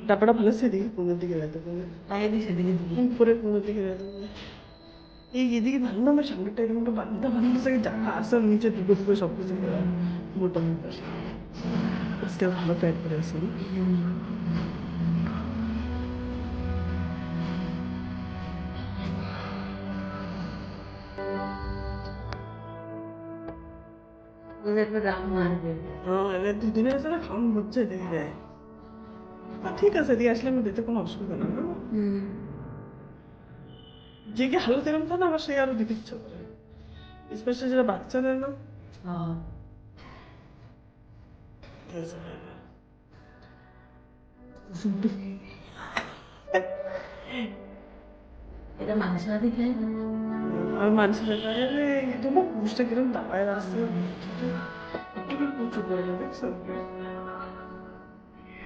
ডাব্বাটা ভালো সেদিকে কোনের দিকে রাখতে হবে, সেদিকে উপরে কোনের দিকে রাখতে হবে। এই এদিকে ভালো না, আমার সামনেটা এরকম একটা বান্ধা বান্ধা থাকে, যা আসার নিচে দুটো দুটো সব কিছু মোটা মোটা আজকে ভালো প্যাড করে আসে না। এবার দুদিনের জন্য খাওয়ান হচ্ছে দেখে যায়। ঠিক আছে, এদিকে আসলে আমি দিতে কোনো অসুবিধা না। যে কি হালত এরকম থাকে না, আমার সেই আরো দিতে ইচ্ছা করে, স্পেশালি যেটা বাচ্চাদের না। এটা মানুষ না দেখলে আমি মানুষের তোমার পুরুষটা কিরম দাবায় আসছে, প্রচুর করে দেখছো।